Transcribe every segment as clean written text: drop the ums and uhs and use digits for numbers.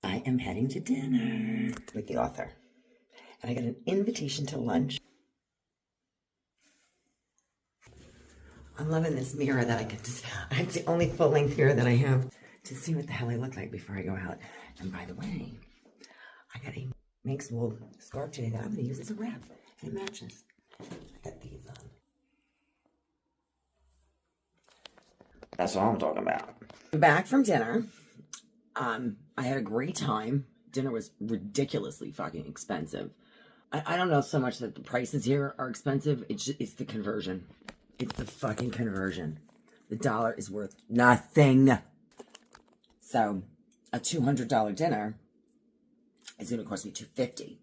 I am heading to dinner with the author. And I got an invitation to lunch. I'm loving this mirror that I can just, it's the only full-length mirror that I have to see what the hell I look like before I go out. And by the way, I got a Manx wool scarf today that I'm going to use as a wrap. And it matches. I got these on. That's all I'm talking about. I'm back from dinner. I had a great time. Dinner was ridiculously fucking expensive. I don't know so much that the prices here are expensive. It's the conversion. It's the fucking conversion. The dollar is worth nothing. So a $200 dinner is going to cost me $250.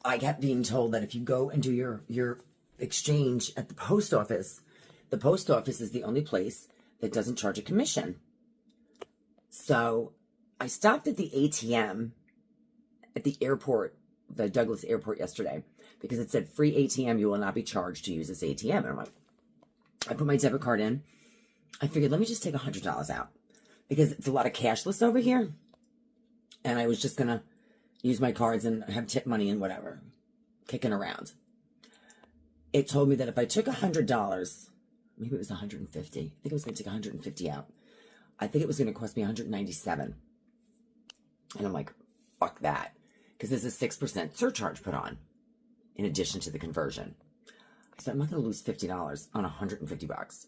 I kept being told that if you go and do your exchange at the post office is the only place that doesn't charge a commission. So I stopped at the ATM at the airport, the Douglas airport yesterday, because it said free ATM, you will not be charged to use this ATM. And I'm like, I put my debit card in. I figured, let me just take $100 out because it's a lot of cashless over here. And I was just going to use my cards and have tip money and whatever, kicking around. It told me that if I took $100, maybe it was 150. I think it was going to take 150 out. I think it was going to cost me 197. And I'm like, fuck that. Because there's a 6% surcharge put on in addition to the conversion. I said, I'm not going to lose $50 on $150.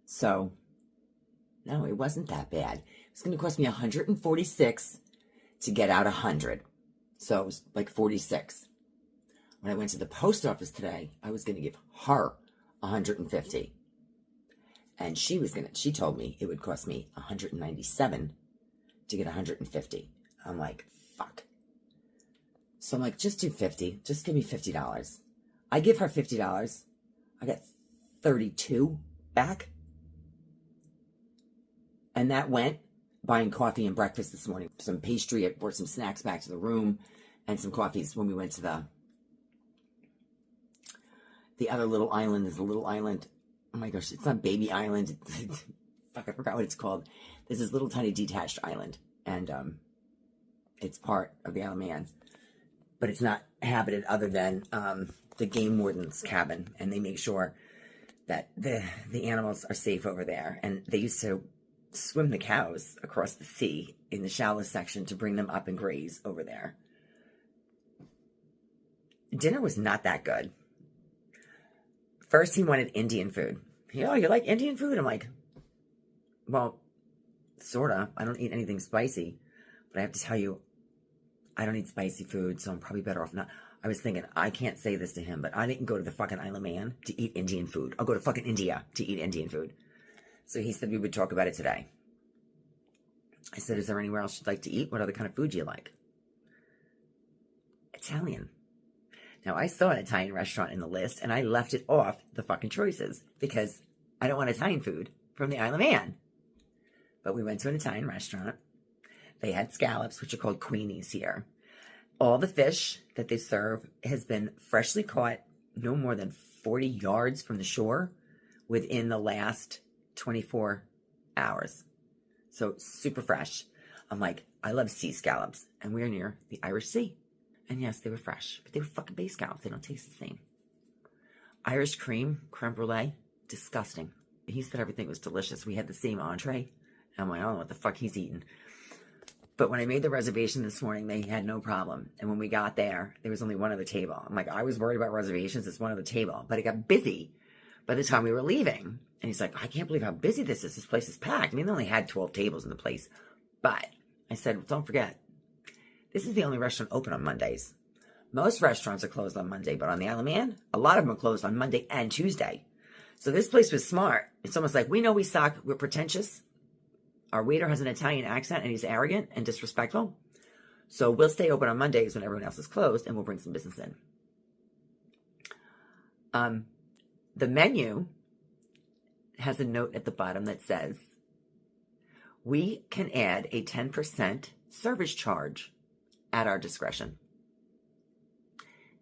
So, no, it wasn't that bad. It's going to cost me $146 to get out 100. So it was like 46. When I went to the post office today, I was going to give her 150. And she told me it would cost me 197 to get 150. I'm like, fuck. So I'm like, just do 50. Just give me $50. I give her $50. I got 32 back. And that went buying coffee and breakfast this morning. Some pastry, I brought some snacks back to the room and some coffees when we went to the other little island. There's a little island. Oh my gosh, it's not Baby Island. Fuck, I forgot what it's called. There's this little tiny detached island. And it's part of the Isle of Man. But it's not habited other than the game warden's cabin. And they make sure that the animals are safe over there. And they used to swim the cows across the sea in the shallow section to bring them up and graze over there. Dinner was not that good. First, he wanted Indian food. Oh, you like Indian food? I'm like, well, sorta. I don't eat anything spicy. But I have to tell you, I don't eat spicy food, so I'm probably better off not. I was thinking, I can't say this to him, but I didn't go to the fucking Isle of Man to eat Indian food. I'll go to fucking India to eat Indian food. So he said we would talk about it today. I said, is there anywhere else you'd like to eat? What other kind of food do you like? Italian. Now, I saw an Italian restaurant in the list, and I left it off the fucking choices because I don't want Italian food from the Isle of Man. But we went to an Italian restaurant. They had scallops, which are called queenies here. All the fish that they serve has been freshly caught no more than 40 yards from the shore within the last 24 hours. So super fresh. I'm like, I love sea scallops, and we're near the Irish Sea. And yes, they were fresh, but they were fucking bay scallops. They don't taste the same. Irish creme brulee, disgusting. He said everything was delicious. We had the same entree. I'm like, I don't know what the fuck he's eating. But when I made the reservation this morning, they had no problem. And when we got there, there was only one other table. I'm like, I was worried about reservations. It's one other table. But it got busy by the time we were leaving. And he's like, I can't believe how busy this is. This place is packed. I mean, they only had 12 tables in the place. But I said, well, don't forget, this is the only restaurant open on Mondays. Most restaurants are closed on Monday, but on the Isle of Man, a lot of them are closed on Monday and Tuesday. So this place was smart. It's almost like, we know we suck. We're pretentious. Our waiter has an Italian accent, and he's arrogant and disrespectful. So we'll stay open on Mondays when everyone else is closed, and we'll bring some business in. The menu has a note at the bottom that says, we can add a 10% service charge at our discretion.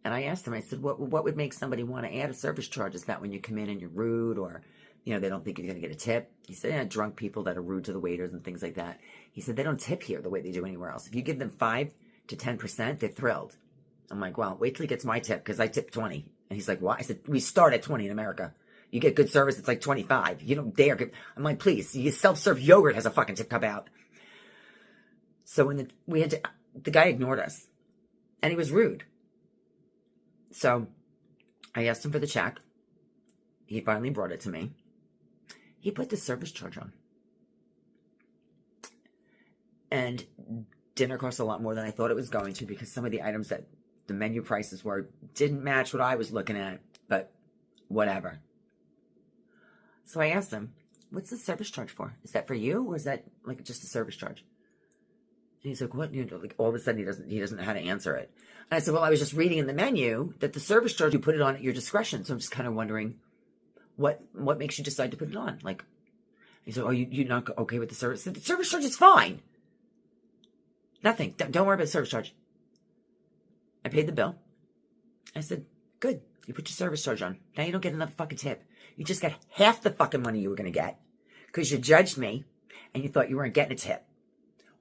And I asked them, I said, what would make somebody want to add a service charge? Is that when you come in and you're rude, or You know, they don't think you're going to get a tip. He said, yeah, drunk people that are rude to the waiters and things like that. He said, they don't tip here the way they do anywhere else. If you give them 5 to 10%, they're thrilled. I'm like, well, wait till he gets my tip, because I tip 20. And he's like, why? I said, we start at 20 in America. You get good service, it's like 25. You don't dare give. I'm like, please, your self-serve yogurt has a fucking tip cup out. So when the guy ignored us, and he was rude. So I asked him for the check. He finally brought it to me. He put the service charge on. And dinner cost a lot more than I thought it was going to, because some of the items that the menu prices were didn't match what I was looking at, but whatever. So I asked him, what's the service charge for? Is that for you, or is that like just a service charge? And he's like, what? You know, like all of a sudden he doesn't know how to answer it. And I said, well, I was just reading in the menu that the service charge, you put it on at your discretion. So I'm just kind of wondering what makes you decide to put it on? Like, he said, oh, you're not okay with the service? I said, the service charge is fine. Nothing. Don't worry about the service charge. I paid the bill. I said, good. You put your service charge on. Now you don't get another fucking tip. You just got half the fucking money you were going to get because you judged me and you thought you weren't getting a tip,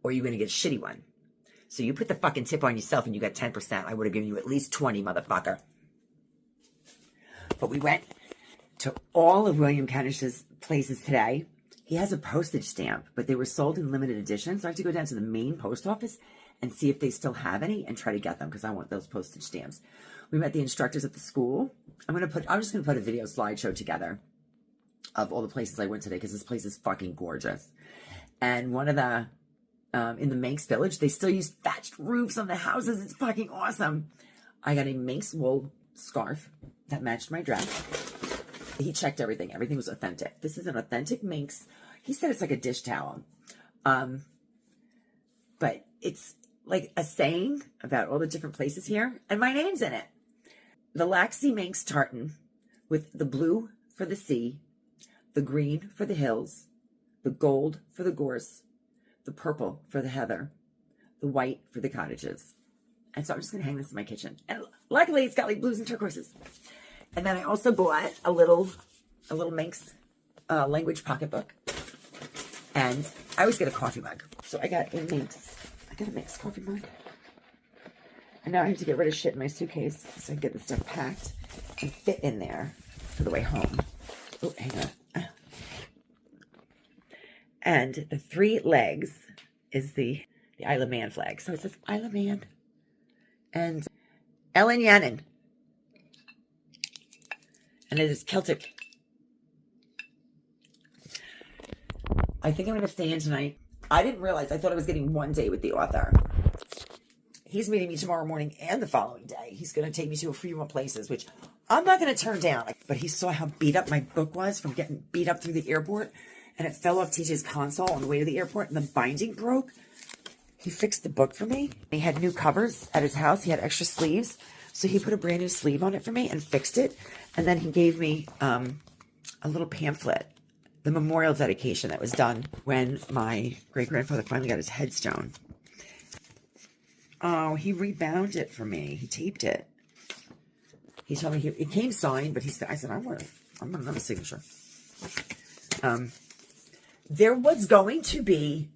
or you were going to get a shitty one. So you put the fucking tip on yourself and you got 10%. I would have given you at least 20, motherfucker. But we went to all of William Kenish's places today. He has a postage stamp, but they were sold in limited edition. So I have to go down to the main post office and see if they still have any and try to get them, because I want those postage stamps. We met the instructors at the school. I'm just going to put a video slideshow together of all the places I went today, because this place is fucking gorgeous. And one of the, in the Manx village, they still use thatched roofs on the houses. It's fucking awesome. I got a Manx wool scarf that matched my dress. He checked everything. Everything was authentic. This is an authentic Manx. He said it's like a dish towel. But it's like a saying about all the different places here. And my name's in it. The Laxey Manx tartan with the blue for the sea, the green for the hills, the gold for the gorse, the purple for the heather, the white for the cottages. And so I'm just going to hang this in my kitchen. And luckily it's got like blues and turquoises. And then I also bought a little Manx language pocketbook. And I always get a coffee mug. So I got a Manx coffee mug. And now I have to get rid of shit in my suitcase so I can get the stuff packed and fit in there for the way home. Oh, hang on. And the 3 legs is the Isle of Man flag. So it says Isle of Man and Ellen Yannon. And it is Celtic. I think I'm going to stay in tonight. I didn't realize. I thought I was getting 1 day with the author. He's meeting me tomorrow morning and the following day. He's going to take me to a few more places, which I'm not going to turn down. But he saw how beat up my book was from getting beat up through the airport. And it fell off TJ's console on the way to the airport. And the binding broke. He fixed the book for me. He had new covers at his house. He had extra sleeves. So he put a brand new sleeve on it for me and fixed it. And then he gave me a little pamphlet, the memorial dedication that was done when my great-grandfather finally got his headstone. Oh, he rebound it for me. He taped it. He told me it came signed, but I said, I want another signature. There was going to be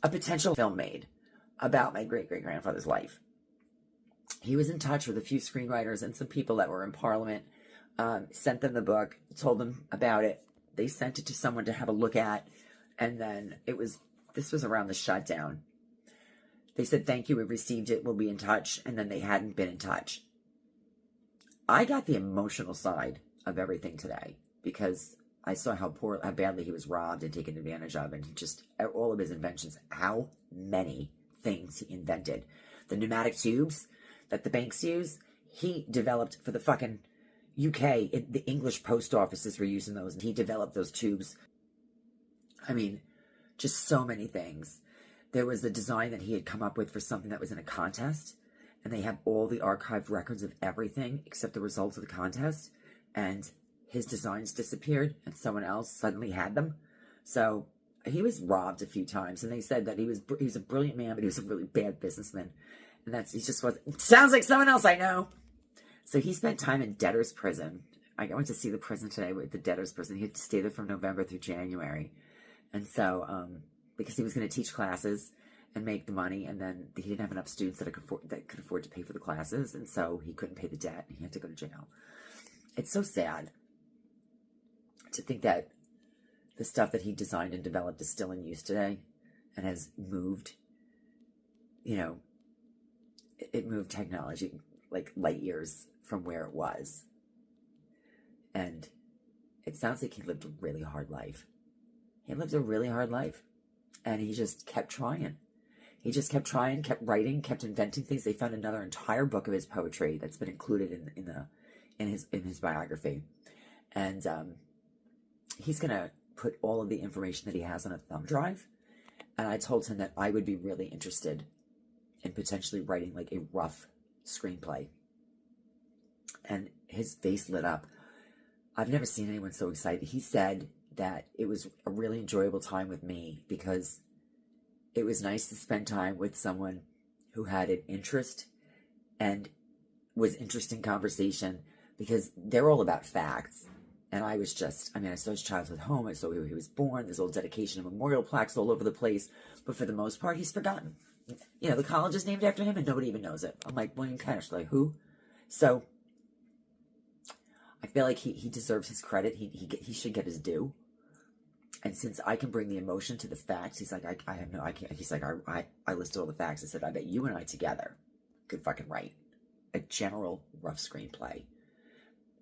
a potential film made about my great-great-grandfather's life. He was in touch with a few screenwriters and some people that were in Parliament, sent them the book, told them about it. They sent it to someone to have a look at, and then this was around the shutdown. They said, thank you, we received it, we'll be in touch, and then they hadn't been in touch. I got the emotional side of everything today, because I saw how badly he was robbed and taken advantage of, and all of his inventions, how many things he invented. The pneumatic tubes that the banks use, he developed for the fucking UK. The English post offices were using those, and he developed those tubes. I mean, just so many things. There was a design that he had come up with for something that was in a contest, and they have all the archived records of everything except the results of the contest, and his designs disappeared, and someone else suddenly had them. So he was robbed a few times, and they said that he was a brilliant man, but he was a really bad businessman. And he just was. Sounds like someone else I know. So he spent time in debtor's prison I went to see the prison today with the debtor's prison. He had to stay there from November through January. And so, because he was going to teach classes and make the money, and then he didn't have enough students that could afford to pay for the classes, and so he couldn't pay the debt, and he had to go to jail. It's so sad to think that the stuff that he designed and developed is still in use today and has moved, it moved technology like light years from where it was. And it sounds like he lived a really hard life. He lived a really hard life. And he just kept trying. He just kept trying, kept writing, kept inventing things. They found another entire book of his poetry that's been included in his biography. And he's going to put all of the information that he has on a thumb drive. And I told him that I would be really interested in potentially writing like a rough screenplay. And his face lit up. I've never seen anyone so excited. He said that it was a really enjoyable time with me because it was nice to spend time with someone who had an interest and was interesting conversation, because they're all about facts. And I was I saw his childhood home. I saw where he was born. There's all dedication and memorial plaques all over the place. But for the most part, he's forgotten. The college is named after him and nobody even knows it. I'm like, William Cash, like who? So I feel like he deserves his credit. He should get his due. And since I can bring the emotion to the facts, he's like, I can't. He's like, I listed all the facts. I said, I bet you and I together could fucking write a general rough screenplay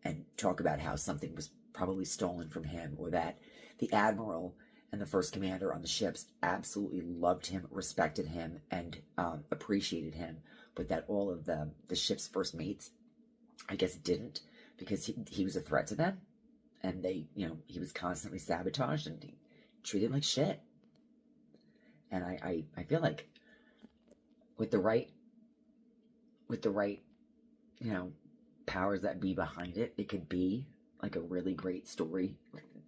and talk about how something was probably stolen from him, or that the admiral and the first commander on the ships absolutely loved him, respected him, and appreciated him, but that all of the ship's first mates, I guess, didn't, because he was a threat to them, and they, he was constantly sabotaged and treated like shit. And I feel like with the right, powers that be behind it, it could be like a really great story,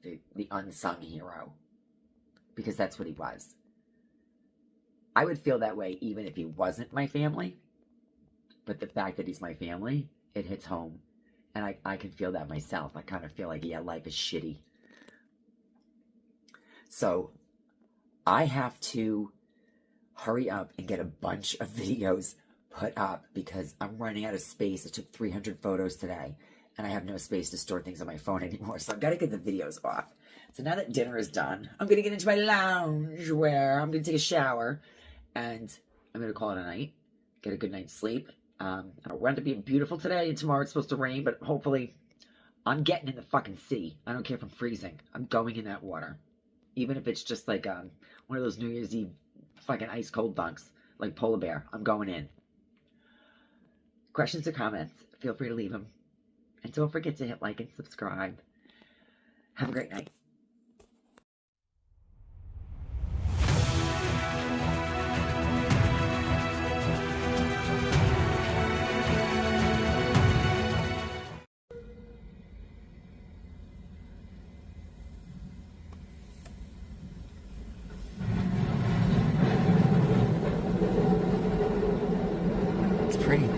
the unsung hero, because that's what he was. I would feel that way even if he wasn't my family, but the fact that he's my family, it hits home. And I can feel that myself. I kind of feel like, yeah, life is shitty. So I have to hurry up and get a bunch of videos put up because I'm running out of space. I took 300 photos today, and I have no space to store things on my phone anymore. So I've got to get the videos off. So now that dinner is done, I'm going to get into my lounge where I'm going to take a shower, and I'm going to call it a night, get a good night's sleep. We're going to be beautiful today, and tomorrow it's supposed to rain, but hopefully I'm getting in the fucking sea. I don't care if I'm freezing. I'm going in that water. Even if it's just like one of those New Year's Eve fucking ice cold dunks, like polar bear. I'm going in. Questions or comments, feel free to leave them. And don't forget to hit like and subscribe. Have a great night. It's pretty.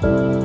Bye.